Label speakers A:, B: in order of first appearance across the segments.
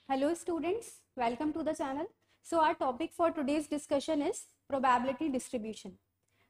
A: Hello students, welcome to the channel. So our topic for today's discussion is probability distribution.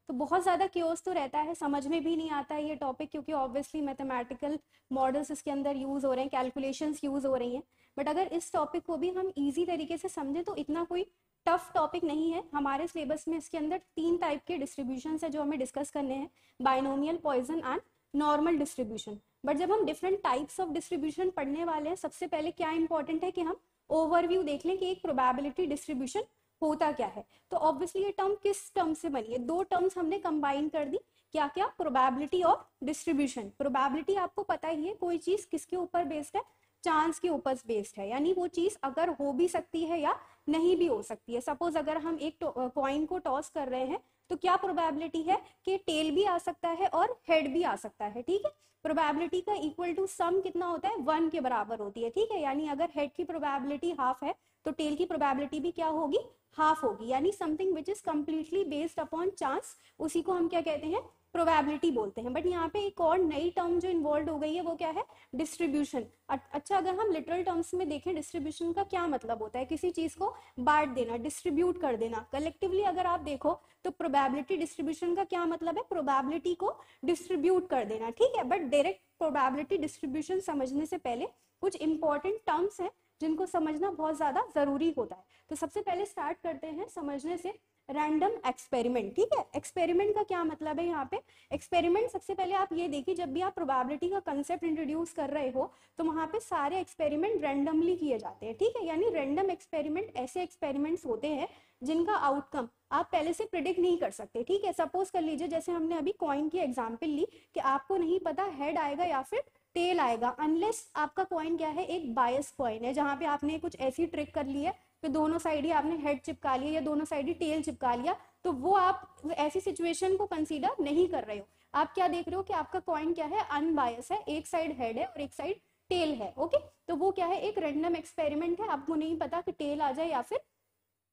A: तो बहुत ज़्यादा chaos तो रहता है, समझ में भी नहीं आता है ये टॉपिक, क्योंकि ऑब्वियसली मैथमेटिकल मॉडल्स इसके अंदर यूज़ हो रहे हैं, कैलकुलेशंस यूज़ हो रही हैं. बट अगर इस टॉपिक को भी हम इजी तरीके से समझें तो इतना कोई टफ टॉपिक नहीं है. हमारे सिलेबस में इसके अंदर 3 टाइप के डिस्ट्रीब्यूशन है जो हमें डिस्कस करने हैं: binomial, Poisson and normal distribution. But जब हम डिफरेंट टाइप्स ऑफ डिस्ट्रीब्यूशन पढ़ने वाले हैं, सबसे पहले क्या इंपॉर्टेंट है कि हम ओवरव्यू देख लें कि एक प्रोबेबिलिटी डिस्ट्रीब्यूशन होता क्या है. तो ऑब्वियसली ये टर्म किस टर्म से बनी है? 2 टर्म्स हमने कंबाइन कर दी. क्या क्या? प्रोबेबिलिटी और डिस्ट्रीब्यूशन. प्रोबेबिलिटी आपको पता ही है, कोई चीज किसके ऊपर बेस्ड है? चांस के ऊपर बेस्ड है, यानी वो चीज अगर हो भी सकती है या नहीं भी हो सकती है. सपोज अगर हम एक कॉइन को टॉस कर रहे हैं तो क्या प्रोबेबिलिटी है कि टेल भी आ सकता है और हेड भी आ सकता है. ठीक है, प्रोबेबिलिटी का इक्वल टू सम कितना होता है? 1 के बराबर होती है. ठीक है, यानी अगर हेड की प्रोबेबिलिटी हाफ है तो टेल की प्रोबेबिलिटी भी क्या होगी? हाफ होगी. यानी something which is completely based upon chance, उसी को हम क्या कहते हैं? प्रोबेबिलिटी बोलते हैं. बट यहाँ पे एक और नई टर्म जो इन्वॉल्व हो गई है वो क्या है? डिस्ट्रीब्यूशन. अच्छा, अगर हम लिटरल टर्म्स में देखें डिस्ट्रीब्यूशन का क्या मतलब होता है? किसी चीज को बांट देना, डिस्ट्रीब्यूट कर देना. कलेक्टिवली अगर आप देखो तो प्रोबेबिलिटी डिस्ट्रीब्यूशन का क्या मतलब है? प्रोबेबिलिटी को डिस्ट्रीब्यूट कर देना. ठीक है, बट डायरेक्ट प्रोबेबिलिटी डिस्ट्रीब्यूशन समझने से पहले कुछ इंपॉर्टेंट टर्म्स हैं जिनको समझना बहुत ज्यादा जरूरी होता है. तो सबसे पहले स्टार्ट करते हैं समझने से रैंडम एक्सपेरिमेंट. ठीक है, एक्सपेरिमेंट का क्या मतलब है? यहाँ पे एक्सपेरिमेंट, सबसे पहले आप ये देखिए, जब भी आप प्रोबेबिलिटी का कंसेप्ट इंट्रोड्यूस कर रहे हो तो वहां पे सारे एक्सपेरिमेंट रैंडमली किए जाते हैं. ठीक है, यानी रैंडम एक्सपेरिमेंट ऐसे एक्सपेरिमेंट्स होते हैं जिनका आउटकम आप पहले से प्रिडिक्ट नहीं कर सकते. ठीक है, सपोज कर लीजिए जैसे हमने अभी कॉइन की एग्जाम्पल ली कि आपको नहीं पता हेड आएगा या फिर टेल आएगा, अनलेस आपका कॉइन क्या है? एक बायस कॉइन है, जहां पे आपने कुछ ऐसी ट्रिक कर ली है कि दोनों साइड ही आपने हेड चिपका लिया या दोनों साइड ही टेल चिपका लिया. तो वो आप ऐसी सिचुएशन को कंसीडर नहीं कर रहे हो. आप क्या देख रहे हो कि आपका कॉइन क्या है? अनबायस है, एक साइड हेड है और एक साइड टेल है. ओके, तो वो क्या है? एक रैंडम एक्सपेरिमेंट है. आपको नहीं पता कि टेल आ जाए या फिर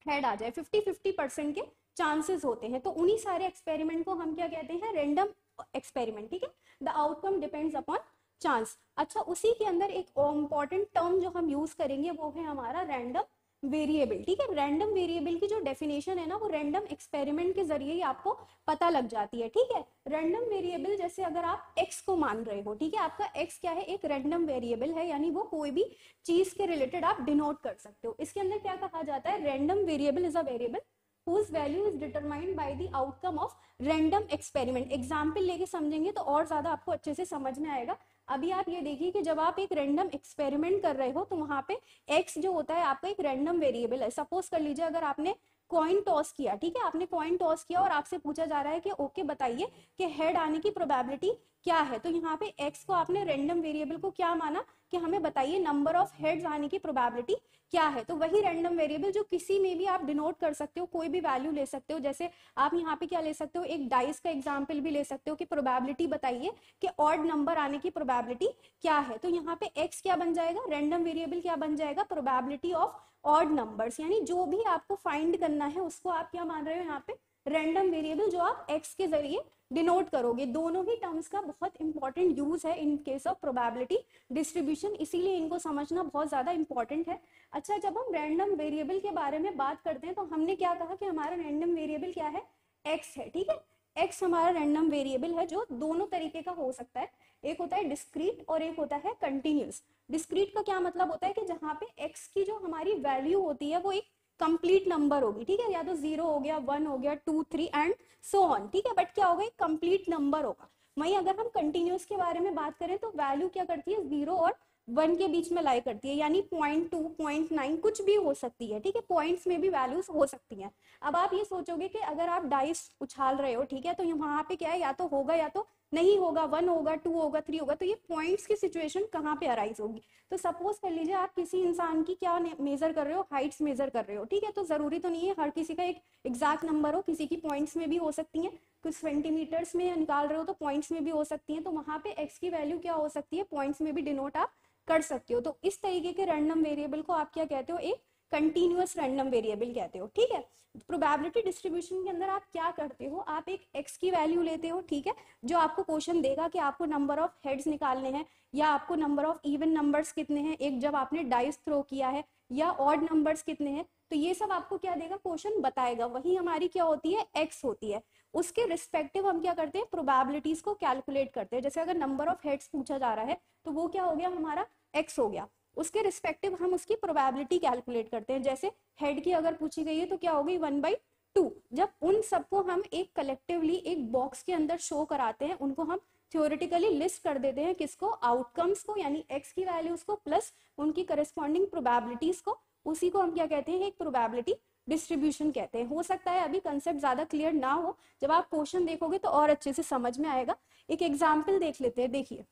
A: हेड आ जाए. 50-50% के चांसेस होते हैं. तो उन्हीं सारे एक्सपेरिमेंट को हम क्या कहते हैं? Random experiment. ठीक है, the outcome depends upon chance. अच्छा, उसी के अंदर एक इंपॉर्टेंट टर्म जो हम यूज करेंगे वो है हमारा रैंडम वेरिएबल. ठीक है, रैंडम वेरिएबल की जो डेफिनेशन है ना, वो रैंडम एक्सपेरिमेंट के जरिए ही आपको पता लग जाती है. ठीक है, रैंडम वेरिएबल जैसे अगर आप x को मान रहे हो, ठीक है, आपका x क्या है? एक रैंडम वेरिएबल है, यानी वो कोई भी चीज के रिलेटेड आप डिनोट कर सकते हो. इसके अंदर क्या कहा जाता है? Random variable is a variable whose value is determined by the outcome of random experiment. Example लेके समझेंगे तो और ज्यादा आपको अच्छे से समझ में आएगा. अभी आप ये देखिए कि जब आप एक रैंडम एक्सपेरिमेंट कर रहे हो तो वहां पे x जो होता है आपका एक रैंडम वेरिएबल है. सपोज कर लीजिए अगर आपने कॉइन टॉस किया, ठीक है, आपने कॉइन टॉस किया और आपसे पूछा जा रहा है कि ओके बताइए कि हेड आने की प्रोबेबिलिटी क्या है. तो यहाँ पे x को आपने रैंडम वेरिएबल को क्या माना कि हमें बताइए नंबर ऑफ हेड्स आने की प्रोबेबिलिटी क्या है. तो वही रैंडम वेरिएबल जो किसी में भी आप डिनोट कर सकते हो, कोई भी वैल्यू ले सकते हो. जैसे आप यहाँ पे क्या ले सकते हो? एक डाइस का एग्जाम्पल भी ले सकते हो कि प्रोबेबिलिटी बताइए कि ऑड नंबर आने की प्रोबेबिलिटी क्या है. तो यहाँ पे x क्या बन जाएगा? रैंडम वेरिएबल क्या बन जाएगा? Probability of odd numbers. यानी जो भी आपको फाइंड करना है उसको आप क्या मान रहे हो यहाँ पे? रैंडम वेरिएबल, जो आप x के जरिए डिनोट करोगे. दोनों ही टर्म्स का बहुत इंपॉर्टेंट यूज है in case of probability distribution, इसीलिए इनको समझना बहुत ज्यादा इंपॉर्टेंट है. अच्छा, जब हम रैंडम वेरिएबल के बारे में बात करते हैं तो हमने क्या कहा कि हमारा रैंडम वेरिएबल क्या है? x है. ठीक है, x हमारा रैंडम वेरिएबल है जो दोनों तरीके का हो सकता है. एक होता है डिस्क्रीट और एक होता है कंटिन्यूस. डिस्क्रीट का क्या मतलब होता है कि जहां पे x की जो हमारी वैल्यू होती है वो एक कंप्लीट नंबर होगी. ठीक है, या तो 0 हो गया, 1 हो गया, 2, 3 एंड सो ऑन. ठीक है, बट क्या होगा? एक कंप्लीट नंबर होगा. वहीं अगर हम कंटिन्यूस के बारे में बात करें तो वैल्यू क्या करती है? 0 और 1 के बीच में लाई करती है, यानी 0.2, 0.9 कुछ भी हो सकती है. ठीक है, पॉइंट्स में भी वैल्यूज हो सकती हैं. अब आप ये सोचोगे कि अगर आप डाइस उछाल रहे हो, ठीक है, तो वहां पे क्या है? या तो होगा या तो नहीं होगा, 1 होगा, 2 होगा, 3 होगा. तो ये पॉइंट्स की सिचुएशन कहाँ पे अराइज होगी? तो सपोज कर लीजिए आप किसी इंसान की क्या मेजर कर रहे हो? हाइट्स मेजर कर रहे हो. ठीक है, तो जरूरी तो नहीं है हर किसी का एक एग्जैक्ट नंबर हो, किसी की पॉइंट्स में भी हो सकती है, कुछ सेंटीमीटर्स में निकाल रहे हो तो पॉइंट्स में भी हो सकती है. तो वहां पे एक्स की वैल्यू क्या हो सकती है? पॉइंट्स में भी डिनोट आप कर सकते हो. तो इस तरीके के रैंडम वेरिएबल को आप क्या कहते हो? एक कंटिन्यूअस रैंडम वेरिएबल कहते हो, ठीक है। प्रोबेबिलिटी डिस्ट्रीब्यूशन के अंदर आप क्या करते हो, आप एक एक्स की वैल्यू लेते हो, ठीक है, जो आपको क्वेश्चन देगा कि आपको नंबर ऑफ हेड्स निकालने हैं या आपको नंबर ऑफ इवन नंबर्स कितने हैं, एक जब आपने डाइस थ्रो किया है, या ऑड नंबर्स कितने हैं, तो ये सब आपको क्या देगा, क्वेश्चन बताएगा। वही हमारी क्या होती है, एक्स होती है। उसके रिस्पेक्टिव हम क्या करते हैं, प्रोबेबिलिटीज को कैलकुलेट करते हैं। जैसे अगर नंबर ऑफ हेड्स पूछा जा रहा है तो वो क्या हो गया, हमारा एक्स हो गया। उसके रिस्पेक्टिव हम उसकी प्रोबेबिलिटी कैलकुलेट करते हैं। जैसे हेड की अगर पूछी गई है तो क्या होगी, 1/2। जब उन सबको हम एक कलेक्टिवली एक बॉक्स के अंदर शो कराते हैं, उनको हम थ्योरेटिकली लिस्ट कर देते हैं, किसको, आउटकम्स को, यानी एक्स की वैल्यूज को प्लस उनकी करस्पॉन्डिंग प्रोबेबिलिटीज को, उसी को हम क्या कहते हैं, एक प्रोबेबिलिटी डिस्ट्रीब्यूशन कहते हैं। हो सकता है अभी कंसेप्ट ज्यादा क्लियर ना हो, जब आप क्वेश्चन देखोगे तो और अच्छे से समझ में आएगा। एक एग्जाम्पल देख लेते हैं। देखिए,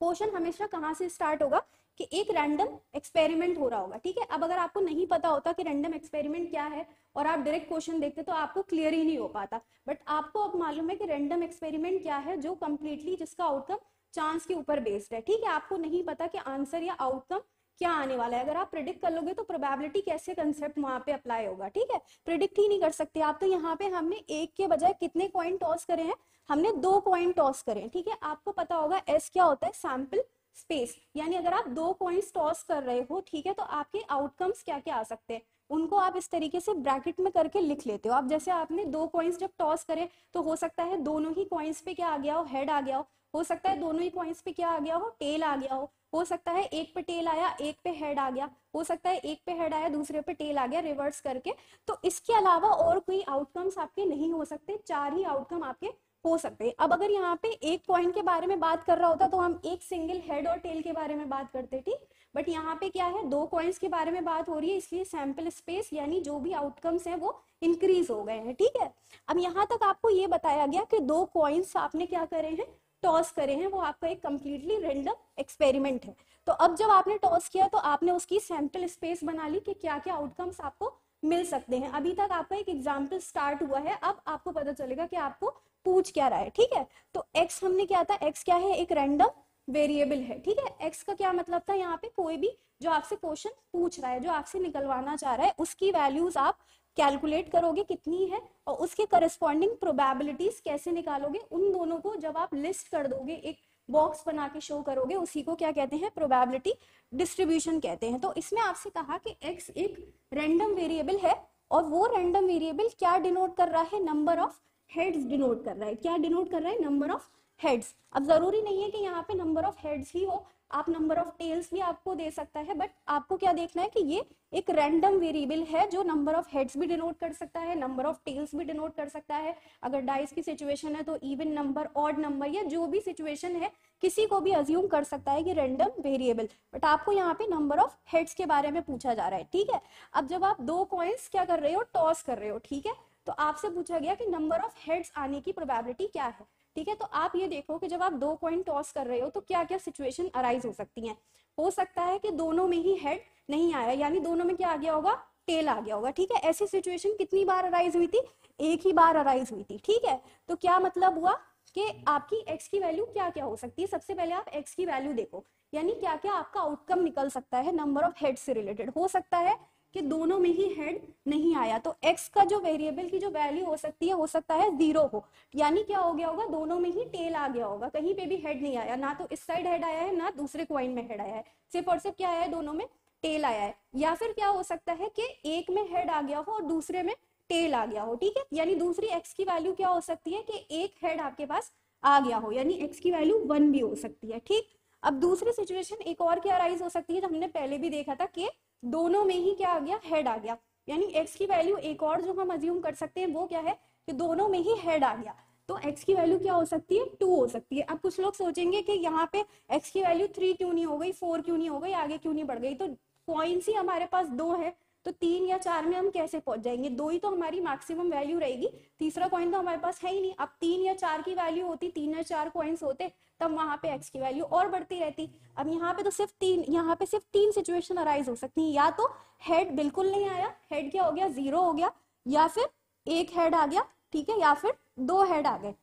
A: क्वेश्चन हमेशा कहाँ से स्टार्ट होगा कि एक रैंडम एक्सपेरिमेंट हो रहा होगा, ठीक है। अब अगर आपको नहीं पता होता कि रैंडम एक्सपेरिमेंट क्या है और आप डायरेक्ट क्वेश्चन देखते तो आपको क्लियर ही नहीं हो पाता, बट आपको अब मालूम है कि रैंडम एक्सपेरिमेंट क्या है, जो कंप्लीटली जिसका आउटकम चांस के ऊपर बेस्ड है, ठीक है। आपको नहीं पता कि आंसर या आउटकम क्या आने वाला है। अगर आप प्रिडिक्ट कर लोगे तो प्रोबेबिलिटी कैसे कंसेप्ट वहां पे अप्लाई होगा, ठीक है। प्रिडिक्ट ही नहीं कर सकते आप। तो यहाँ पे हमने एक के बजाय कितने कॉइन टॉस करे हैं, हमने 2 कॉइन टॉस करे हैं, ठीक है। आपको पता होगा एस क्या होता है, सैंपल स्पेस, यानी अगर आप 2 कॉइन्स टॉस कर रहे हो, ठीक है, तो आपके आउटकम्स क्या क्या आ सकते हैं, उनको आप इस तरीके से ब्रैकेट में करके लिख लेते हो। आप जैसे आपने 2 कॉइन्स जब टॉस करे तो हो सकता है दोनों ही कॉइन्स पे क्या आ गया हो, हेड आ गया हो सकता है दोनों ही कॉइन्स पे क्या आ गया हो, टेल आ गया हो सकता है एक पे टेल आया एक पे हेड आ गया, हो सकता है एक पे हेड आया दूसरे पे टेल आ गया, रिवर्स करके। तो इसके अलावा और कोई आउटकम्स आपके नहीं हो सकते, 4 ही आउटकम आपके हो सकते हैं। अब अगर यहाँ पे एक कॉइन के बारे में बात कर रहा होता तो हम एक सिंगल हेड और टेल के बारे में बात करते, ठीक। बट यहाँ पे क्या है, 2 कॉइन्स के बारे में बात हो रही है, इसलिए सैंपल स्पेस यानी जो भी आउटकम्स हैं वो इंक्रीज हो गए हैं, ठीक है। अब यहाँ तक आपको ये बताया गया कि 2 कॉइन्स आपने क्या करे हैं, टॉस करे हैं, वो आपका एक कंप्लीटली रैंडम एक्सपेरिमेंट है। तो अब जब आपने टॉस किया तो आपने उसकी सैंपल स्पेस बना ली कि क्या क्या आउटकम्स आपको मिल सकते हैं। अभी तक आपका एक एग्जाम्पल स्टार्ट हुआ है, अब आपको पता चलेगा कि आपको पूछ क्या रहा है, ठीक है। तो x हमने क्या था, x क्या है, एक रैंडम वेरिएबल है, ठीक है। x का क्या मतलब था, यहाँ पे कोई भी जो आपसे क्वेश्चन पूछ रहा है, जो आपसे निकलवाना चाह रहा है, उसकी वैल्यूज आप कैलकुलेट करोगे कितनी है, और उसके करस्पॉन्डिंग प्रोबेबिलिटीज कैसे निकालोगे, उन दोनों को जब आप लिस्ट कर दोगे, एक बॉक्स बना के शो करोगे, उसी को क्या कहते हैं, प्रोबेबिलिटी डिस्ट्रीब्यूशन कहते हैं। तो इसमें आपसे कहा कि x एक रैंडम वेरिएबल है, और वो रैंडम वेरिएबल क्या डिनोट कर रहा है, नंबर ऑफ हेड्स डिनोट कर रहा है। क्या डिनोट कर रहा है, नंबर ऑफ हेड्स। अब जरूरी नहीं है कि यहाँ पे नंबर ऑफ हेड्स ही हो, आप नंबर ऑफ टेल्स भी आपको दे सकता है, बट आपको क्या देखना है कि ये एक रैंडम वेरिएबल है जो नंबर ऑफ हेड्स भी डिनोट कर सकता है, नंबर ऑफ टेल्स भी डिनोट कर सकता है। अगर डाइस की सिचुएशन है तो इवन नंबर, ऑड नंबर, या जो भी सिचुएशन है किसी को भी अज्यूम कर सकता है कि रैंडम वेरिएबल, बट आपको यहाँ पे नंबर ऑफ हेड्स के बारे में पूछा जा रहा है, ठीक है। अब जब आप 2 कॉइन्स क्या कर रहे हो, टॉस कर रहे हो, ठीक है, तो आपसे पूछा गया कि नंबर ऑफ हेड्स आने की प्रोबेबिलिटी क्या है, ठीक है। तो आप ये देखो कि जब आप 2 कॉइन टॉस कर रहे हो तो क्या क्या सिचुएशन अराइज हो सकती हैं। हो सकता है कि दोनों में ही हेड नहीं आया, यानी दोनों में क्या आ गया होगा, टेल आ गया होगा, ठीक है। ऐसी सिचुएशन कितनी बार अराइज हुई थी, एक ही बार अराइज हुई थी, ठीक है। तो क्या मतलब हुआ कि आपकी x की वैल्यू क्या क्या हो सकती है। सबसे पहले आप x की वैल्यू देखो, यानी क्या क्या आपका आउटकम निकल सकता है नंबर ऑफ हेड से रिलेटेड। हो सकता है कि दोनों में ही हेड नहीं आया, तो x का जो वेरिएबल की जो वैल्यू हो सकती है, हो सकता है 0 हो, यानी क्या हो गया होगा, दोनों में ही टेल आ गया होगा, कहीं पे भी हेड नहीं आया, ना तो इस साइड हेड आया है ना दूसरे कॉइन में हेड आया है, सिर्फ और सिर्फ क्या आया है, दोनों में टेल आया है। या फिर क्या हो सकता है कि एक में हेड आ गया हो और दूसरे में टेल आ गया हो, ठीक है। यानी दूसरी x की वैल्यू क्या हो सकती है कि एक हेड आपके पास आ गया हो, यानी x की वैल्यू 1 भी हो सकती है, ठीक। अब दूसरी सिचुएशन एक और क्या अराइज हो सकती है, जो हमने पहले भी देखा था कि दोनों में ही क्या आ गया, हेड आ गया, यानी x की वैल्यू एक और जो हम अज्यूम कर सकते हैं वो क्या है कि दोनों में ही हेड आ गया, तो x की वैल्यू क्या हो सकती है, 2 हो सकती है। अब कुछ लोग सोचेंगे कि यहाँ पे x की वैल्यू 3 क्यों नहीं हो गई, 4 क्यों नहीं हो गई, आगे क्यों नहीं बढ़ गई। तो कॉइन्स ही हमारे पास 2 है, तो 3 या 4 में हम कैसे पहुंच जाएंगे, 2 ही तो हमारी मैक्सिमम वैल्यू रहेगी, तीसरा कॉइन तो हमारे पास है ही नहीं। अब 3 या 4 की वैल्यू होती, 3 या 4 कॉइन्स होते, तब वहां पे x की वैल्यू और बढ़ती रहती। अब यहाँ पे तो सिर्फ 3, यहाँ पे सिर्फ 3 सिचुएशन अराइज हो सकती है, या तो हेड बिल्कुल नहीं आया, हेड क्या हो गया, 0 हो गया, या फिर एक हेड आ गया, ठीक है, या फिर 2 हेड आ गए।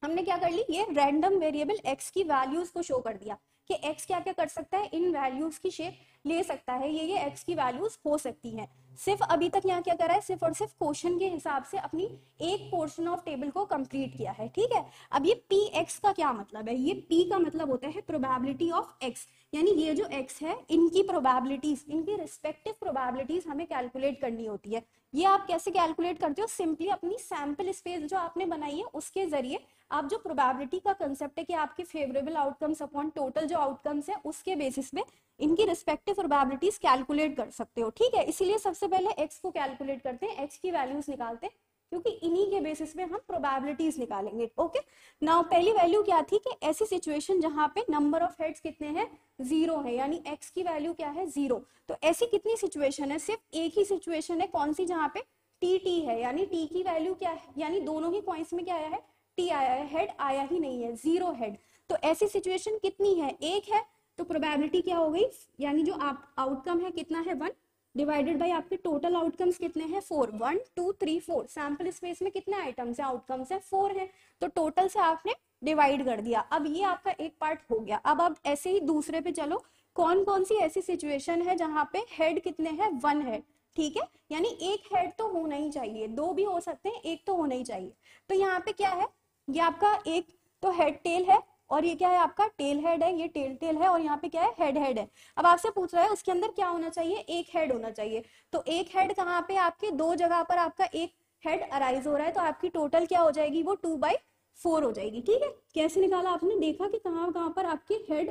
A: हमने क्या कर ली, ये रैंडम वेरिएबल x की वैल्यूज को शो कर दिया कि x क्या क्या कर सकता है, इन वैल्यूज की शेप ले सकता है, ये एक्स की वैल्यूज हो सकती हैं। सिर्फ अभी तक यहाँ क्या करा है, सिर्फ और सिर्फ क्वेश्चन के हिसाब से अपनी एक पोर्शन ऑफ टेबल को कंप्लीट किया है, ठीक है। अब ये पी एक्स का क्या मतलब है, ये पी का मतलब होता है प्रोबेबिलिटी ऑफ एक्स, यानी ये जो एक्स है इनकी प्रोबेबिलिटीज, इनकी रिस्पेक्टिव प्रोबेबिलिटीज हमें कैलकुलेट करनी होती है। ये आप कैसे कैलकुलेट करते हो, सिंपली अपनी सैंपल स्पेस जो आपने बनाई है उसके जरिए आप जो प्रोबेबिलिटी का कंसेप्ट है कि आपके फेवरेबल आउटकम्स अपॉन टोटल जो आउटकम्स है उसके बेसिस पे इनकी रिस्पेक्टिव प्रोबेबिलिटीज कैलकुलेट कर सकते हो, ठीक है। इसीलिए सबसे पहले एक्स को कैलकुलेट करते हैं, एक्स की वैल्यूज निकालते हैं, क्योंकि इन्हीं के बेसिस पे हम प्रोबेबिलिटीज निकालेंगे। ओके, नाउ पहली वैल्यू क्या थी कि ऐसी सिचुएशन जहां पे नंबर ऑफ हेड्स कितने हैं, 0 है, यानी एक्स की वैल्यू क्या है, 0। तो ऐसी कितनी सिचुएशन है, सिर्फ एक ही सिचुएशन है, कौन सी, जहां पे टी है, यानी टी की वैल्यू क्या है, यानी दोनों ही पॉइंट्स में क्या आया है, टी आया है, हेड आया ही नहीं है, 0 हेड। तो ऐसी सिचुएशन कितनी है, एक है, तो प्रोबेबिलिटी क्या हो गई, यानी जो आप आउटकम है कितना है, 1 डिवाइडेड बाय आपके टोटल आउटकम्स कितने हैं, 4, 1 2 3 4, सैंपल स्पेस में कितने आइटम्स है, आउटकम्स है 4 है, तो टोटल से आपने डिवाइड कर दिया। अब ये आपका एक पार्ट हो गया। अब आप ऐसे ही दूसरे पे चलो, कौन कौन सी ऐसी सिचुएशन है जहां पे हेड कितने हैं, 1 है, ठीक है, यानी एक हेड तो होना ही चाहिए, दो भी हो सकते हैं, एक तो होना ही चाहिए। तो यहाँ पे क्या है, ये आपका एक तो हेड टेल है, और ये क्या है, आपका टेल हेड है, ये टेल है, और यहाँ पे क्या है, हेड है। अब आपसे पूछ रहा है उसके अंदर क्या होना चाहिए, एक हेड होना चाहिए। तो एक हेड कहाँ पे, आपके दो जगह पर आपका एक हेड अराइज हो रहा है, तो आपकी टोटल क्या हो जाएगी, वो 2/4 हो जाएगी, ठीक है। कैसे निकाला आपने, देखा कि कहाँ कहाँ पर आपके हेड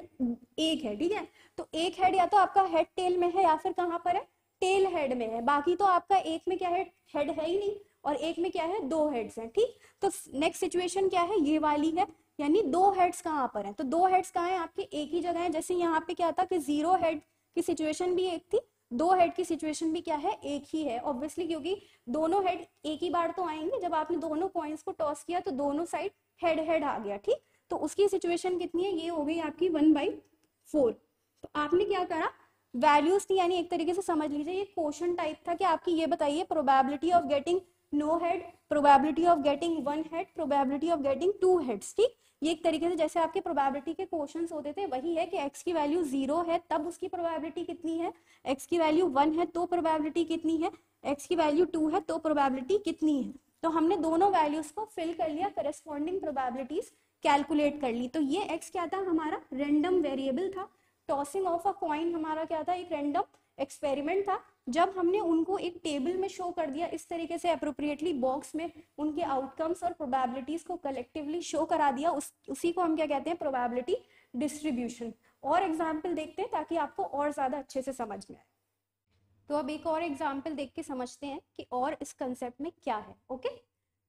A: एक है, ठीक है। तो एक हेड या तो आपका हेड टेल में है या फिर कहाँ पर है, टेल हेड में है। बाकी तो आपका एक में क्या है, हेड है ही नहीं, और एक में क्या है, 2 हेड्स हैं, ठीक। तो नेक्स्ट सिचुएशन क्या है, ये वाली है, यानी 2 हेड्स कहाँ पर हैं, तो 2 हेड्स कहाँ हैं, आपके एक ही जगह है। जैसे यहाँ पे क्या था कि 0 हेड की सिचुएशन भी एक थी, 2 हेड की सिचुएशन भी क्या है, एक ही है, ऑब्वियसली, क्योंकि दोनों हेड एक ही बार तो आएंगे। जब आपने दोनों पॉइंट्स को टॉस किया तो दोनों साइड हेड हेड आ गया, ठीक। तो उसकी सिचुएशन कितनी है, ये हो गई आपकी 1/4। तो आपने क्या करा, वैल्यूज थी, यानी एक तरीके से समझ लीजिए ये क्वेश्चन टाइप था कि आपकी ये बताइए probability of getting no head, probability of getting 1 head, probability of getting 2 heads, ठीक। ये एक तरीके से जैसे आपके प्रोबेबिलिटी के क्वेश्चंस होते थे, वही है कि x की वैल्यू 0 है तब उसकी प्रोबेबिलिटी कितनी है, x की वैल्यू 1 है तो प्रोबेबिलिटी कितनी है, x की वैल्यू 2 है तो प्रोबेबिलिटी कितनी है। तो हमने दोनों वैल्यूज को फिल कर लिया, करस्पॉन्डिंग प्रोबेबिलिटीज कैलकुलेट कर ली। तो ये x क्या था, हमारा रैंडम वेरिएबल था। टॉसिंग ऑफ अ कॉइन हमारा क्या था, एक रैंडम एक्सपेरिमेंट था। जब हमने उनको एक टेबल में शो कर दिया इस तरीके से अप्रोप्रिएटली, बॉक्स में उनके आउटकम्स और प्रोबेबिलिटीज को कलेक्टिवली शो करा दिया, उसी को हम क्या कहते हैं, प्रोबेबिलिटी डिस्ट्रीब्यूशन। और एग्जाम्पल देखते हैं ताकि आपको और ज्यादा अच्छे से समझ में आए। तो अब एक और एग्जाम्पल देख के समझते हैं कि और इस कंसेप्ट में क्या है। ओके,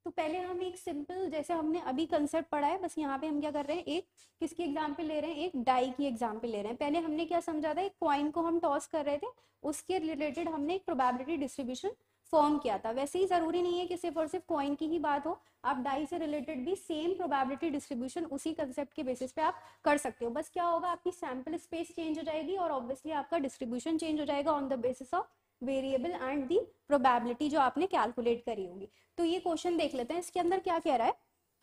A: तो पहले हम एक सिंपल, जैसे हमने अभी कंसेप्ट पढ़ा है, बस यहाँ पे हम क्या कर रहे हैं, एक किसकी एग्जाम्पल ले रहे हैं, एक डाई की एग्जाम्पल ले रहे हैं। पहले हमने क्या समझा था, एक कॉइन को हम टॉस कर रहे थे, उसके रिलेटेड हमने एक प्रोबेबिलिटी डिस्ट्रीब्यूशन फॉर्म किया था। वैसे ही जरूरी नहीं है कि सिर्फ और सिर्फ कॉइन की ही बात हो, आप डाई से रिलेटेड भी सेम प्रोबेबिलिटी डिस्ट्रीब्यूशन उसी कंसेप्ट के बेसिस पे आप कर सकते हो। बस क्या होगा, आपकी सैंपल स्पेस चेंज हो जाएगी और ऑब्वियसली आपका डिस्ट्रीब्यूशन चेंज हो जाएगा on the basis of variable and the probability जो आपने कैलकुलेट करी होगी। तो ये क्वेश्चन देख लेते हैं, इसके अंदर क्या कह रहा है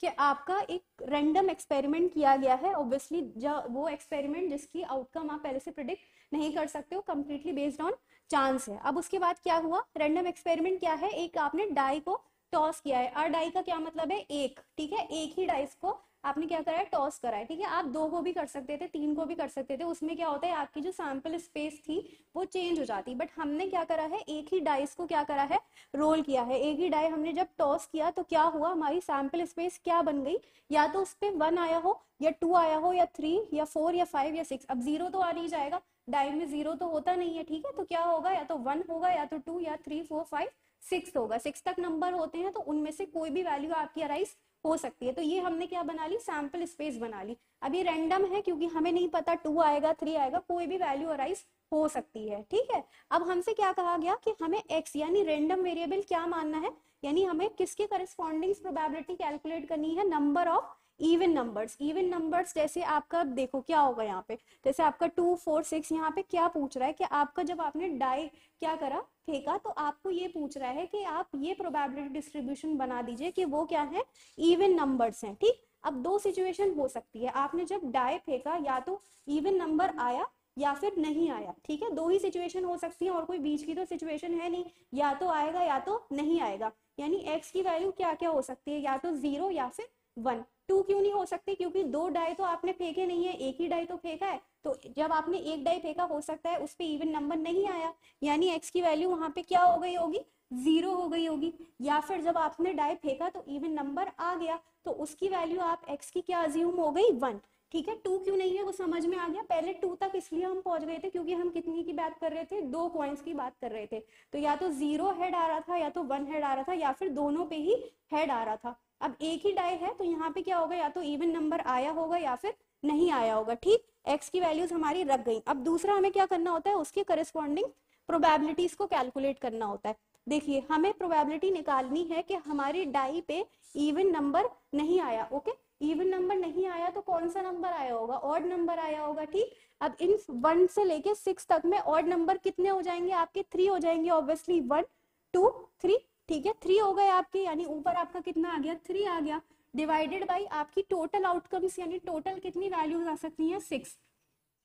A: कि आपका एक रैंडम एक्सपेरिमेंट किया गया है। ऑब्वियसली वो एक्सपेरिमेंट जिसकी आउटकम आप पहले से प्रिडिक्ट नहीं कर सकते हो, कंप्लीटली बेस्ड ऑन चांस है। अब उसके बाद क्या हुआ, रैंडम एक्सपेरिमेंट क्या है, एक आपने डाई को टॉस किया है। और डाई का क्या मतलब है, एक, ठीक है, एक ही डाइस को आपने क्या करा है, टॉस करा है, ठीक है। आप 2 को भी कर सकते थे, 3 को भी कर सकते थे, उसमें क्या होता है, आपकी जो सैंपल स्पेस थी वो चेंज हो जाती। बट हमने क्या करा है, एक ही डाइस को क्या करा है, रोल किया है। एक ही डाई हमने जब टॉस किया तो क्या हुआ, हमारी सैंपल स्पेस क्या बन गई, या तो उस पर 1 आया हो, या 2 आया हो, या 3 या 4 या 5 या 6। अब 0 तो आ नहीं जाएगा, डाई में 0 तो होता नहीं है, ठीक है। तो क्या होगा, या तो 1 होगा, या तो 2 या 3 4 5 6 होगा। 6 तक नंबर होते हैं, तो उनमें से कोई भी वैल्यू आपकी अराइज हो सकती है। तो ये हमने क्या बना ली, सैंपल स्पेस बना ली। अब ये रैंडम है क्योंकि हमें नहीं पता 2 आएगा 3 आएगा, कोई भी वैल्यू अराइज हो सकती है, ठीक है। अब हमसे क्या कहा गया कि हमें x यानी रैंडम वेरिएबल क्या मानना है, यानी हमें किसके करस्पॉन्डिंग प्रोबेबिलिटी कैलकुलेट करनी है, number of even numbers. Even numbers जैसे आपका देखो क्या होगा यहाँ पे, जैसे आपका 2 4 6, यहाँ पे क्या पूछ रहा है कि आपका जब आपने डाई क्या करा, फेंका, तो आपको ये पूछ रहा है कि आप ये प्रोबेबिलिटी डिस्ट्रीब्यूशन बना दीजिए कि वो क्या है, इवन नंबर्स हैं, ठीक। अब 2 सिचुएशन हो सकती है, आपने जब डाई फेंका या तो इवन नंबर आया या फिर नहीं आया। ठीक है, दो ही सिचुएशन हो सकती है और कोई बीच की तो सिचुएशन है नहीं, या तो आएगा या तो नहीं आएगा। यानी एक्स की वैल्यू क्या क्या हो सकती है, या तो 0 या फिर 1। 2 क्यों नहीं हो सकती, क्योंकि दो डाई तो आपने फेंके नहीं है, एक ही डाई तो फेंका है। तो जब आपने एक डाई फेंका, हो सकता है उस पर इवन नंबर नहीं आया, यानी एक्स की वैल्यू वहां पे क्या हो गई होगी, 0 हो गई होगी। या फिर जब आपने डाई फेंका तो इवन नंबर आ गया, तो उसकी वैल्यू आप एक्स की क्या अज्यूम हो गई, 1। ठीक है, 2 क्यों नहीं है वो समझ में आ गया। पहले 2 तक इसलिए हम पहुंच गए थे क्योंकि हम कितनी की बात कर रहे थे, 2 कॉइन्स की बात कर रहे थे। तो या तो 0 हेड आ रहा था या तो 1 हेड आ रहा था, या फिर दोनों पे ही हेड आ रहा था। अब एक ही डाई है तो यहाँ पे क्या होगा, या तो इवन नंबर आया होगा या फिर नहीं आया होगा। ठीक, एक्स की वैल्यूज हमारी रख गई। अब दूसरा हमें क्या करना होता है, उसके करस्पॉन्डिंग प्रोबेबिलिटीज को कैलकुलेट करना होता है। देखिए, हमें प्रोबेबिलिटी निकालनी है कि हमारी डाई पे इवन नंबर नहीं आया। ओके, इवन नंबर नहीं आया तो कौन सा नंबर आया होगा, ऑड नंबर आया होगा। ठीक, अब इन 1 से लेके 6 तक में ऑड नंबर कितने हो जाएंगे आपके, 3 हो जाएंगे ऑब्वियसली, 1 2 3। ठीक है, 3 हो गए आपके, यानी ऊपर आपका कितना आ गया, 3 आ गया, डिवाइडेड बाई आपकी टोटल आउटकम्स, यानी टोटल कितनी वैल्यूज आ सकती हैं, 6।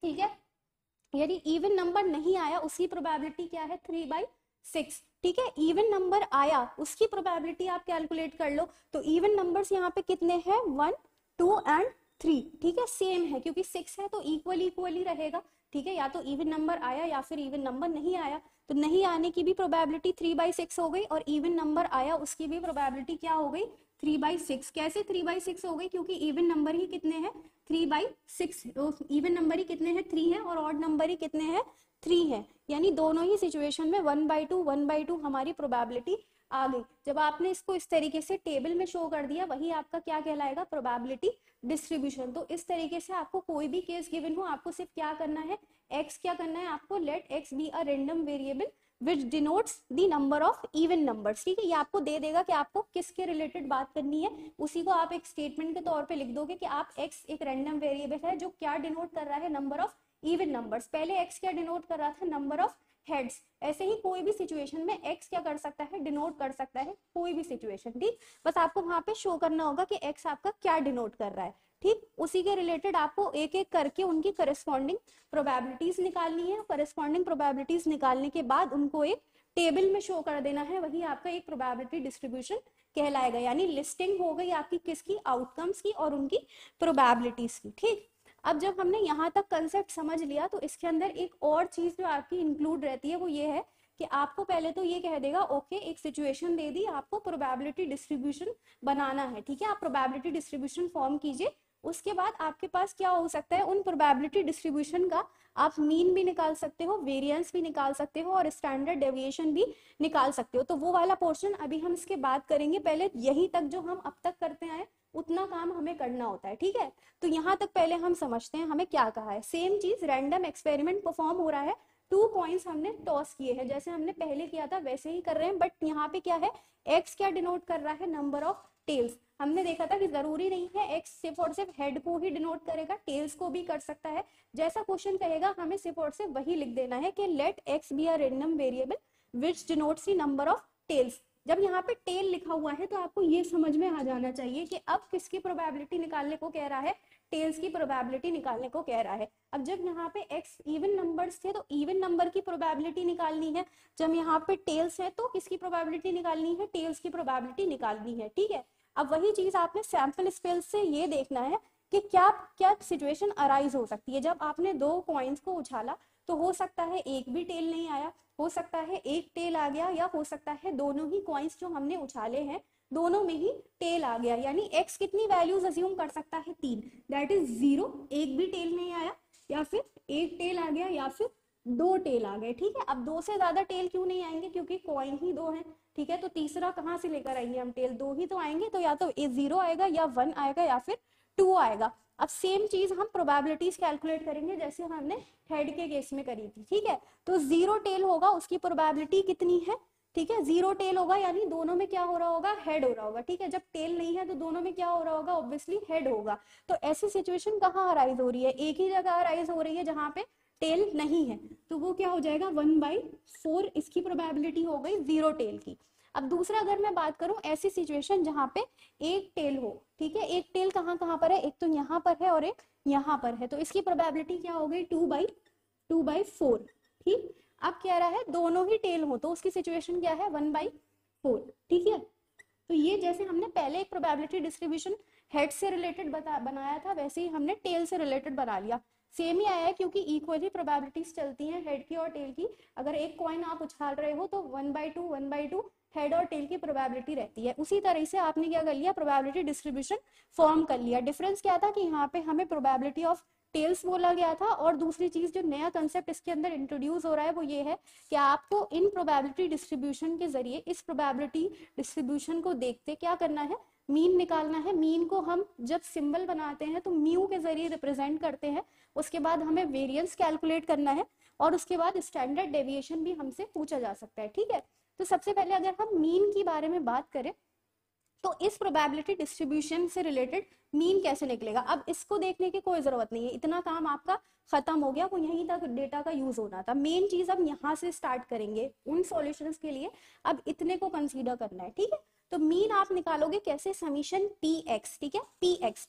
A: ठीक है, यानी इवन नंबर नहीं आया उसकी प्रोबेबिलिटी क्या है, 3/6। ठीक है, इवन नंबर आया उसकी प्रोबेबिलिटी आप कैलकुलेट कर लो। तो इवन नंबर्स यहाँ पे कितने हैं, 1 2 एंड 3। ठीक है, सेम है क्योंकि 6 है तो इक्वली रहेगा। ठीक है, या तो इवन नंबर आया या फिर इवन नंबर नहीं आया। तो नहीं आने की भी प्रोबेबिलिटी 3/6 हो गई, और इवन नंबर आया उसकी भी प्रोबेबिलिटी क्या हो गई, 3/6। कैसे 3/6 हो गई, क्योंकि इवन नंबर ही कितने हैं, 3/6। इवन नंबर ही कितने हैं, 3 है, और ऑड नंबर ही कितने हैं, 3 है। यानी दोनों ही सिचुएशन में 1/2 हमारी प्रोबेबिलिटी आ गई। जब आपने इसको इस तरीके से टेबल में शो कर दिया, वही आपका क्या कहलाएगा, प्रोबेबिलिटी डिस्ट्रीब्यूशन। तो इस तरीके से आपको कोई भी केस गिवन हो, आपको सिर्फ क्या करना है, एक्स क्या करना है आपको, let X be a random variable which denotes the number of even numbers. ठीक है, ये आपको दे देगा कि आपको किसके रिलेटेड बात करनी है। उसी को आप एक स्टेटमेंट के तौर पे लिख दोगे कि आप एक्स एक रैंडम वेरिएबल है जो क्या डिनोट कर रहा है, नंबर ऑफ इवन नंबर्स। पहले एक्स क्या डिनोट कर रहा था, नंबर ऑफ हेड्स। ऐसे ही कोई भी सिचुएशन में एक्स क्या कर सकता है, डिनोट कर सकता है कोई भी सिचुएशन। ठीक, बस आपको वहां पे शो करना होगा कि एक्स आपका क्या डिनोट कर रहा है। ठीक, उसी के रिलेटेड आपको एक एक करके उनकी करस्पॉन्डिंग प्रोबेबिलिटीज निकालनी है। करस्पॉन्डिंग प्रोबेबिलिटीज निकालने के बाद उनको एक टेबल में शो कर देना है, वही आपका एक प्रोबेबिलिटी डिस्ट्रीब्यूशन कहलाएगा। यानी लिस्टिंग हो गई आपकी किसकी, आउटकम्स की और उनकी प्रोबेबिलिटीज की। ठीक, अब जब हमने यहाँ तक कंसेप्ट समझ लिया तो इसके अंदर एक और चीज जो आपकी इंक्लूड रहती है वो ये है कि आपको पहले तो ये कह देगा, ओके एक सिचुएशन दे दी, आपको प्रोबेबिलिटी डिस्ट्रीब्यूशन बनाना है। ठीक है, आप प्रोबेबिलिटी डिस्ट्रीब्यूशन फॉर्म कीजिए। उसके बाद आपके पास क्या हो सकता है, उन प्रोबेबिलिटी डिस्ट्रीब्यूशन का आप मीन भी निकाल सकते हो, वेरिएंस भी निकाल सकते हो और स्टैंडर्ड डेविएशन भी निकाल सकते हो। तो वो वाला पोर्शन अभी हम इसके बाद करेंगे। पहले यहीं तक जो हम अब तक करते आए उतना काम हमें करना होता है। ठीक है, तो यहाँ तक पहले हम समझते हैं हमें क्या कहा है। सेम चीज, रैंडम एक्सपेरिमेंट परफॉर्म हो रहा है, 2 कॉइन्स हमने टॉस किए हैं, जैसे हमने पहले किया था वैसे ही कर रहे हैं। बट यहाँ पे क्या है, एक्स क्या डिनोट कर रहा है, नंबर ऑफ टेल्स। हमने देखा था कि जरूरी नहीं है एक्स सिर्फ और सिर्फ हेड को ही डिनोट करेगा, टेल्स को भी कर सकता है। जैसा क्वेश्चन कहेगा हमें सिर्फ और सिर्फ वही लिख देना है कि let X be a random variable which denotes the number of tails. जब यहाँ पे टेल लिखा हुआ है तो आपको ये समझ में आ जाना चाहिए कि अब किसकी प्रोबेबिलिटी निकालने को कह रहा है, टेल्स की प्रोबेबिलिटी निकालने को कह रहा है। अब जब यहाँ पे एक्स इवन नंबर्स थे तो इवन नंबर की प्रोबेबिलिटी निकालनी है। जब यहाँ पे टेल्स है तो किसकी प्रोबेबिलिटी निकालनी है, टेल्स की प्रोबेबिलिटी निकालनी है। ठीक है, अब वही चीज आपने सैंपल स्पेस से ये देखना है कि क्या क्या सिचुएशन अराइज हो सकती है। जब आपने 2 कॉइन्स को उछाला तो हो सकता है एक भी टेल नहीं आया, हो सकता है एक टेल आ गया, या हो सकता है दोनों ही कॉइन्स जो हमने उछाले हैं दोनों में ही टेल आ गया। यानी एक्स कितनी वैल्यूज अज्यूम कर सकता है, 3, दैट इज 0, एक भी टेल नहीं आया, या फिर एक टेल आ गया, या फिर 2 टेल आ गए। ठीक है, अब 2 से ज्यादा टेल क्यों नहीं आएंगे, क्योंकि कॉइन ही 2 है। ठीक है, तो तीसरा कहाँ से लेकर आएंगे हम, टेल 2 ही तो आएंगे। तो या तो 0 आएगा या 1 आएगा या फिर 2 आएगा। अब सेम चीज हम प्रोबेबिलिटीज कैलकुलेट करेंगे जैसे हमने हेड के केस में करी थी। ठीक है, तो 0 टेल होगा, उसकी प्रोबेबिलिटी कितनी है, ठीक है 0 टेल होगा, यानी दोनों में क्या हो रहा होगा, हेड हो रहा होगा। ठीक है, जब टेल नहीं है तो दोनों में क्या हो रहा होगा, ऑब्वियसली हेड होगा। तो ऐसी सिचुएशन कहाँ अराइज हो रही है, एक ही जगह अराइज हो रही है जहां पे टेल नहीं है, तो वो क्या हो जाएगा 1/4, इसकी प्रोबेबिलिटी हो गई 0 टेल की। अब दूसरा अगर मैं बात करूं, ऐसी सिचुएशन जहां पे एक टेल हो, ठीक है, एक टेल कहाँ कहाँ पर है, एक तो यहाँ पर है और एक यहाँ पर है, तो इसकी प्रोबेबिलिटी क्या हो गई 2/4। 2/4। ठीक, अब कह रहा है दोनों ही टेल हो तो उसकी सिचुएशन क्या है, 1/4। ठीक है, तो ये जैसे हमने पहले एक प्रोबेबिलिटी डिस्ट्रीब्यूशन हेड से रिलेटेड बनाया था, वैसे ही हमने टेल से रिलेटेड बना लिया। सेम ही आया है क्योंकि इक्वली प्रोबेबिलिटीज चलती हैं हेड की और टेल की। अगर एक कॉइन आप उछाल रहे हो तो 1/2 हेड और टेल की प्रोबेबिलिटी रहती है। उसी तरह से आपने क्या कर लिया, प्रोबेबिलिटी डिस्ट्रीब्यूशन फॉर्म कर लिया। डिफरेंस क्या था कि यहाँ पे हमें प्रोबेबिलिटी ऑफ टेल्स बोला गया था, और दूसरी चीज जो नया कंसेप्ट इसके अंदर इंट्रोड्यूस हो रहा है वो ये है कि आपको इन प्रोबेबिलिटी डिस्ट्रीब्यूशन के जरिए इस प्रोबेबिलिटी डिस्ट्रीब्यूशन को देखते क्या करना है, मीन निकालना है। मीन को हम जब सिंबल बनाते हैं तो म्यू के जरिए रिप्रेजेंट करते हैं। उसके बाद हमें वेरिएंस कैलकुलेट करना है, और उसके बाद स्टैंडर्ड डेविएशन भी हमसे पूछा जा सकता है। ठीक है, तो सबसे पहले अगर हम मीन की बारे में बात करें तो इस प्रोबेबिलिटी डिस्ट्रीब्यूशन से रिलेटेड मीन कैसे निकलेगा, अब इसको देखने की कोई जरूरत नहीं है, इतना काम आपका खत्म हो गया, वो यहीं तक डेटा का यूज होना था। मेन चीज अब यहाँ से स्टार्ट करेंगे उन सॉल्यूशंस के लिए, अब इतने को कंसीडर करना है। ठीक है, तो मीन आप निकालोगे कैसे, समीशन पी एक्स। ठीक है, पी एक्स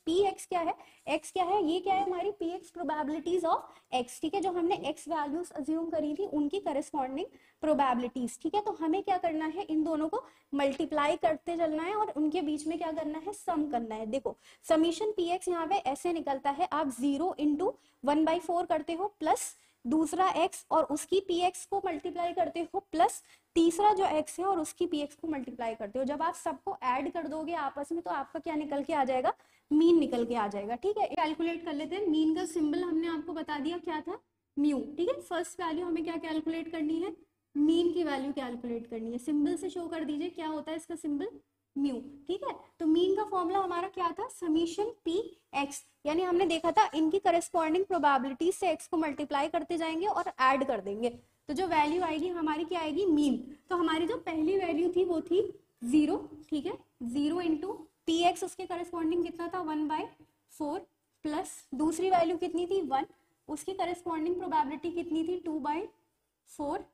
A: क्या है, एक्स क्या है, ये क्या है हमारी P x probabilities of x. ठीक है, जो हमने एक्स वैल्यूज अज्यूम करी थी उनकी करस्पॉन्डिंग प्रोबेबिलिटीज। ठीक है, तो हमें क्या करना है, इन दोनों को मल्टीप्लाई करते चलना है और उनके बीच में क्या करना है, सम करना है। देखो समीशन पी एक्स यहाँ पे ऐसे निकलता है, आप 0 इंटू 1/4 करते हो, प्लस दूसरा x और उसकी px को मल्टीप्लाई करते हो, प्लस तीसरा जो x है और उसकी px को मल्टीप्लाई करते हो। जब आप सबको ऐड कर दोगे आपस में तो आपका क्या निकल के आ जाएगा, मीन निकल के आ जाएगा। ठीक है, कैलकुलेट कर लेते हैं। मीन का सिंबल हमने आपको बता दिया क्या था, म्यू। ठीक है, फर्स्ट वैल्यू हमें क्या कैलकुलेट करनी है, मीन की वैल्यू कैलकुलेट करनी है। सिंबल से शो कर दीजिए क्या होता है इसका सिंबल, म्यू। ठीक है, तो मीन का फॉर्मूला हमारा क्या था, समीशन पी एक्स, यानी हमने देखा था इनकी करस्पॉन्डिंग प्रोबेबिलिटी से एक्स को मल्टीप्लाई करते जाएंगे और ऐड कर देंगे, तो जो वैल्यू आएगी हमारी क्या आएगी, मीन। तो हमारी जो पहली वैल्यू थी वो थी 0। ठीक है, 0 इंटू पी एक्स, उसके करस्पॉन्डिंग कितना था, 1/4, प्लस दूसरी वैल्यू कितनी थी 1, उसकी करस्पॉन्डिंग प्रोबेबिलिटी कितनी थी 2/4,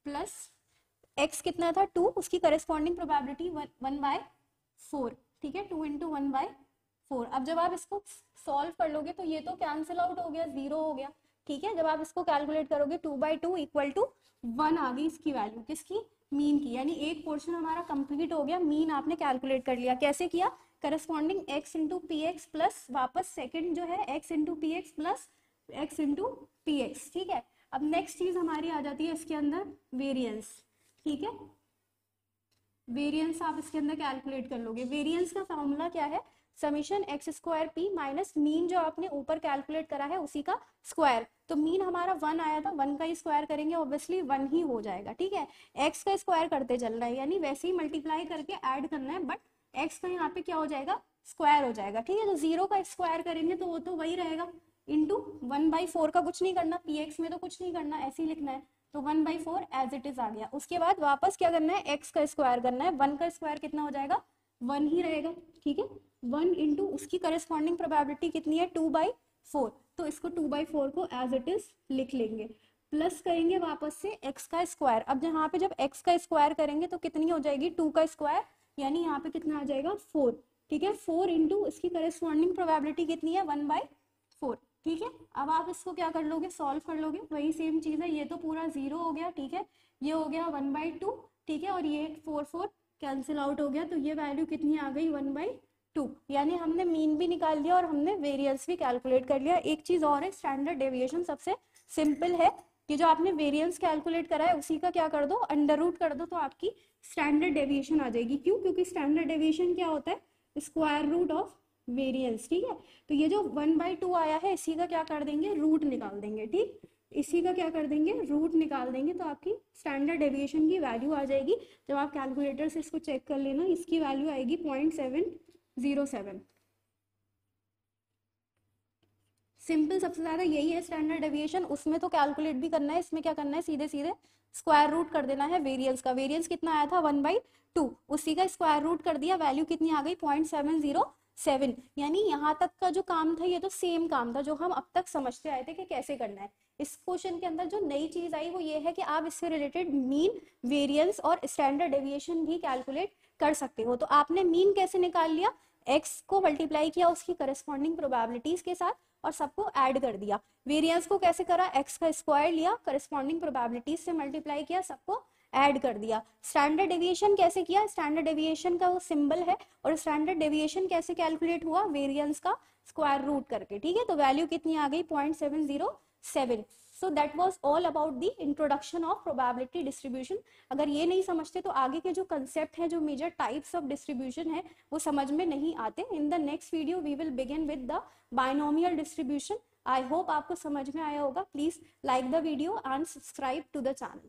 A: प्लस x कितना था 2, उसकी करस्पॉन्डिंग प्रोबेबिलिटी 1/4। ठीक है, 2 इंटू 1/4। अब जब आप इसको सॉल्व कर लोगे तो ये तो कैंसिल आउट हो गया, 0 हो गया। ठीक है, जब आप इसको कैलकुलेट करोगे 2/2 इक्वल टू 1 आ गई इसकी वैल्यू, किसकी, मीन की। यानी एक पोर्शन हमारा कंप्लीट हो गया, मीन आपने कैलकुलेट कर लिया। कैसे किया, corresponding x into P x plus वापस सेकेंड जो है x into P x plus x into P x. ठीक है, अब नेक्स्ट चीज हमारी आ जाती है इसके अंदर, वेरिएंस। ठीक है, वेरिएंस आप इसके अंदर कैलकुलेट कर लोगे। वेरिएंस का फॉर्मूला क्या है, summation x square P minus mean जो आपने ऊपर कैलकुलेट करा है उसी का स्क्वायर। तो मीन हमारा 1 आया था, 1 का ही स्क्वायर करेंगे, ऑब्वियसली 1 ही हो जाएगा। ठीक है, एक्स का स्क्वायर करते चल रहा है, यानी वैसे ही मल्टीप्लाई करके ऐड करना है, बट एक्स का यहाँ पे क्या हो जाएगा, स्क्वायर हो जाएगा। ठीक है, तो 0 का स्क्वायर करेंगे तो वो तो वही रहेगा, इंटू 1/4 का कुछ नहीं करना, पी एक्स में तो कुछ नहीं करना, ऐसे ही लिखना है, तो 1/4 एज इट इज आ गया। उसके बाद वापस क्या करना है, एक्स का स्क्वायर करना है, 1 का स्क्वायर कितना हो जाएगा, 1 ही रहेगा। ठीक है, 1 इंटू उसकी करस्पॉन्डिंग प्रोबेबिलिटी कितनी है 2/4, तो इसको 2/4 को एज इट इज लिख लेंगे, प्लस करेंगे वापस से x का स्क्वायर। अब यहाँ पे जब x का स्क्वायर करेंगे तो कितनी हो जाएगी, 2 का स्क्वायर, यानी यहाँ पे कितना आ जाएगा 4। ठीक है, 4 इंटू इसकी करस्पॉन्डिंग प्रोबेबिलिटी कितनी है 1/4। ठीक है, अब आप इसको क्या कर लोगे, सॉल्व कर लोगे, वही सेम चीज है, ये तो पूरा 0 हो गया। ठीक है, ये हो गया 1/2। ठीक है, और ये 4 कैंसिल आउट हो गया, तो ये वैल्यू कितनी आ गई 1/2, यानी हमने मीन भी निकाल लिया और हमने वेरिएंस भी कैलकुलेट कर लिया। एक चीज और है, स्टैंडर्ड डेविएशन सबसे सिंपल है कि जो आपने वेरिएंस कैलकुलेट करा है उसी का क्या कर दो, अंडर रूट कर दो, तो आपकी स्टैंडर्ड डेविएशन आ जाएगी। क्यों, क्योंकि स्टैंडर्ड डेविएशन क्या होता है, स्क्वायर रूट ऑफ वेरिएंस। ठीक है, तो ये जो 1/2 आया है इसी का क्या कर देंगे, रूट निकाल देंगे। ठीक, इसी का क्या कर देंगे, रूट निकाल देंगे, तो आपकी स्टैंडर्ड डेविएशन की वैल्यू आ जाएगी। जब आप कैलकुलेटर से इसको चेक कर लेना, इसकी वैल्यू आएगी 0.707। सिंपल, सबसे ज्यादा यही है स्टैंडर्ड डेविएशन, उसमें तो कैलकुलेट भी करना है, इसमें क्या करना है, सीधे सीधे स्क्वायर रूट कर देना है वेरिएंस का। वेरिएंस कितना आया था 1/2, उसी का स्क्वायर रूट कर दिया, वैल्यू कितनी आ गई 0.707। यानी यहाँ तक का जो काम था ये तो सेम काम था जो हम अब तक समझते आए थे कि कैसे करना है। इस क्वेश्चन के अंदर जो नई चीज आई वो ये है कि आप इससे रिलेटेड मीन, वेरिएंस और स्टैंडर्ड डेविएशन भी कैलकुलेट कर सकते हो। तो आपने मीन कैसे निकाल लिया, x को मल्टीप्लाई किया उसकी करस्पॉन्डिंग प्रोबेबिलिटीज के साथ और सबको ऐड कर दिया। वेरिएंस को कैसे करा, x का स्क्वायर लिया, करस्पॉन्डिंग प्रोबेबिलिटीज से मल्टीप्लाई किया, सबको ऐड कर दिया। स्टैंडर्ड डेविएशन कैसे किया, स्टैंडर्ड डेविएशन का वो सिंबल है और स्टैंडर्ड डेविएशन कैसे कैलकुलेट हुआ, वेरिएंस का स्क्वायर रूट करके, ठीक है। तो वैल्यू कितनी आ गई 0.707। So that was all about the introduction of probability distribution. अगर ये नहीं समझते तो आगे के जो कंसेप्ट है, जो मेजर टाइप्स ऑफ डिस्ट्रीब्यूशन है, वो समझ में नहीं आते। In the next video we will begin with the binomial distribution. I hope आपको समझ में आया होगा। Please like the video and subscribe to the channel.